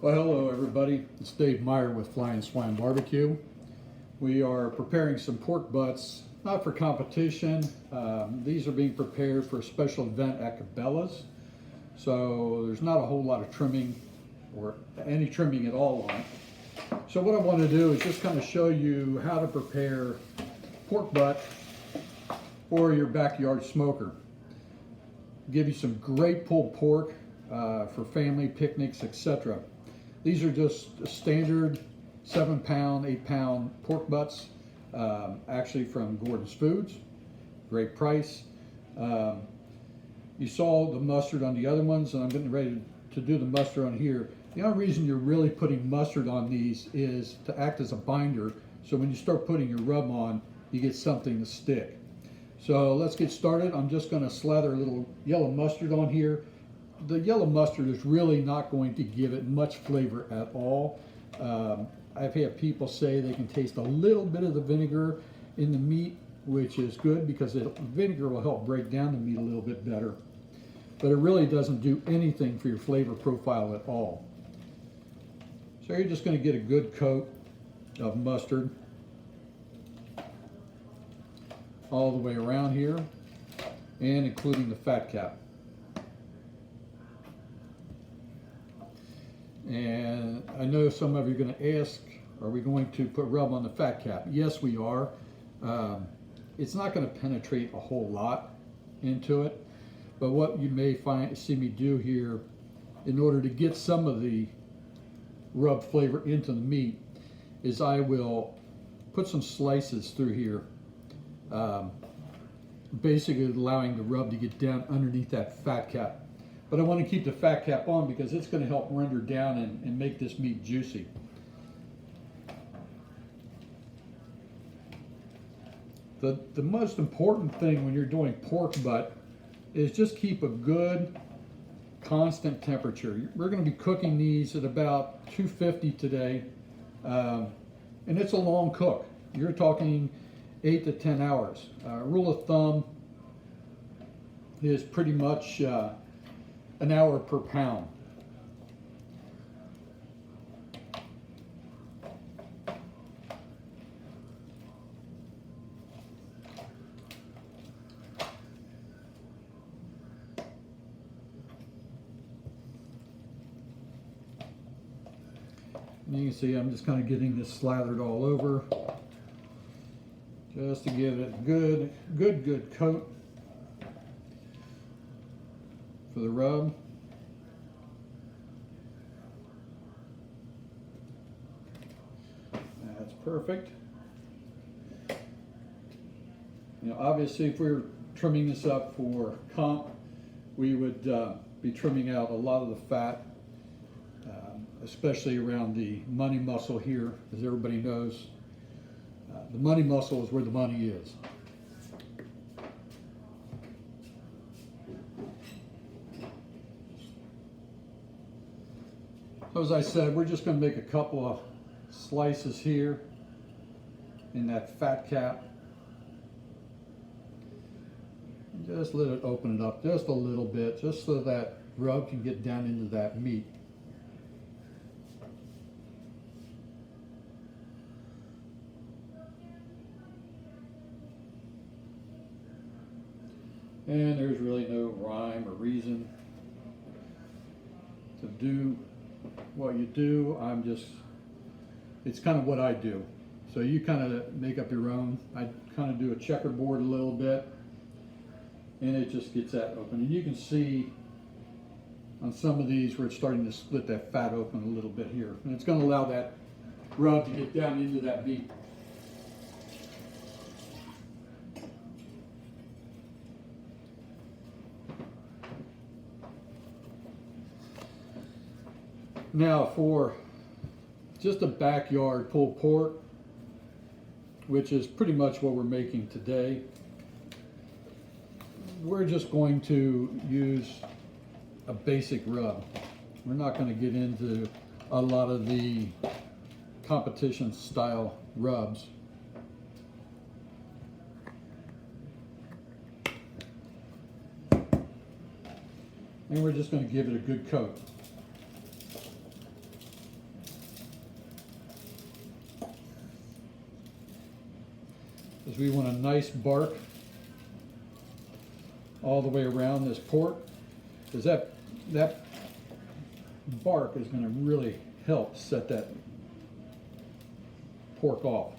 Well, hello everybody. It's Dave Meyer with Flying Swine Barbecue. We are preparing some pork butts, not for competition. These are being prepared for a special event at Cabela's. So there's not a whole lot of trimming or any trimming at all on it. So what I want to do is just kind of show you how to prepare pork butt for your backyard smoker. Give you some great pulled pork for family picnics, etc. These are just standard 7-pound, 8-pound pork butts, actually from Gordon's Foods. Great price. You saw the mustard on the other ones, and I'm getting ready to do the mustard on here. The only reason you're really putting mustard on these is to act as a binder, so when you start putting your rub on, you get something to stick. So let's get started. I'm just going to slather a little yellow mustard on here. The yellow mustard is really not going to give it much flavor at all. I've had people say they can taste a little bit of the vinegar in the meat, which is good because the vinegar will help break down the meat a little bit better. But it really doesn't do anything for your flavor profile at all. So you're just going to get a good coat of mustard all the way around here, and including the fat cap. And I know some of you are going to ask, are we going to put rub on the fat cap? Yes, we are. It's not going to penetrate a whole lot into it, but what you may see me do here, in order to get some of the rub flavor into the meat, is I will put some slices through here, basically allowing the rub to get down underneath that fat cap. But I want to keep the fat cap on because it's going to help render down and make this meat juicy. The most important thing when you're doing pork butt is just keep a good constant temperature. We're going to be cooking these at about 250 today, and it's a long cook. You're talking 8 to 10 hours. Rule of thumb is pretty much an hour per pound. And you can see I'm just kind of getting this slathered all over just to give it a good coat for the rub. That's perfect. You know, obviously if we were trimming this up for comp, we would be trimming out a lot of the fat, especially around the money muscle here. As everybody knows, the money muscle is where the money is. So as I said, we're just going to make a couple of slices here in that fat cap. And just let it open it up just a little bit, just so that rub can get down into that meat. And there's really no rhyme or reason to do what you do. It's kind of what I do. So you kind of make up your own. I kind of do a checkerboard a little bit, and it just gets that open. And you can see on some of these where it's starting to split that fat open a little bit here. And it's going to allow that rub to get down into that meat. Now for just a backyard pulled pork, which is pretty much what we're making today, we're just going to use a basic rub. We're not going to get into a lot of the competition style rubs. And we're just going to give it a good coat. is we want a nice bark all the way around this pork, because that bark is going to really help set that pork off.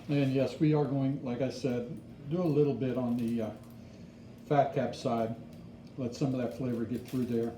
And yes, we are going, like I said, do a little bit on the fat cap side. Let some of that flavor get through there.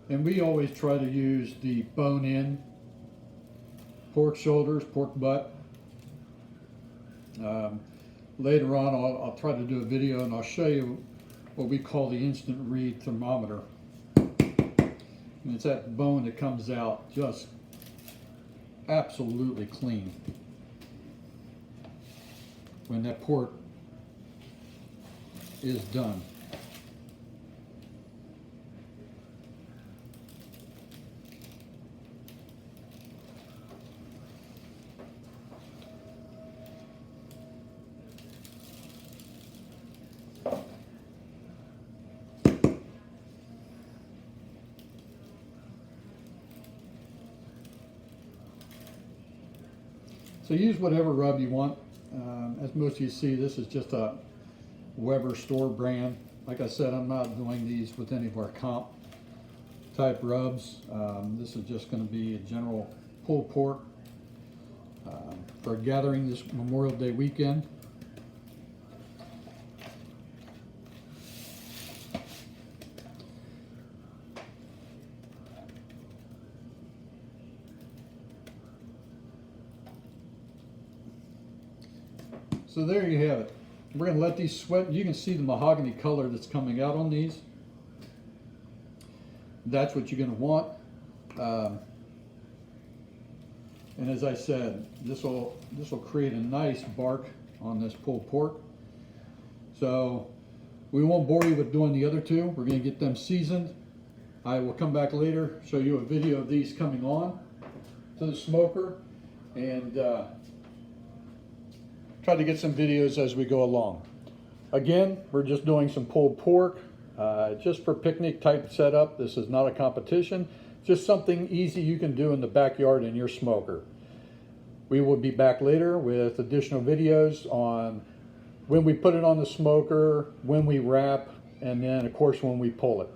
And we always try to use the bone-in pork shoulders, pork butt. Later on, I'll try to do a video and I'll show you what we call the instant read thermometer. And it's that bone that comes out just absolutely clean when that pork is done. So use whatever rub you want. As most of you see, this is just a Weber store brand. Like I said, I'm not doing these with any of our comp type rubs. This is just going to be a general pulled pork for a gathering this Memorial Day weekend. So there you have it. We're going to let these sweat. You can see the mahogany color that's coming out on these. That's what you're going to want. And as I said, this will create a nice bark on this pulled pork. So we won't bore you with doing the other two. We're going to get them seasoned. I will come back later, show you a video of these coming on to the smoker, and try to get some videos as we go along. Again, we're just doing some pulled pork, just for picnic type setup. This is not a competition, just something easy you can do in the backyard in your smoker. We will be back later with additional videos on when we put it on the smoker, when we wrap, and then of course when we pull it.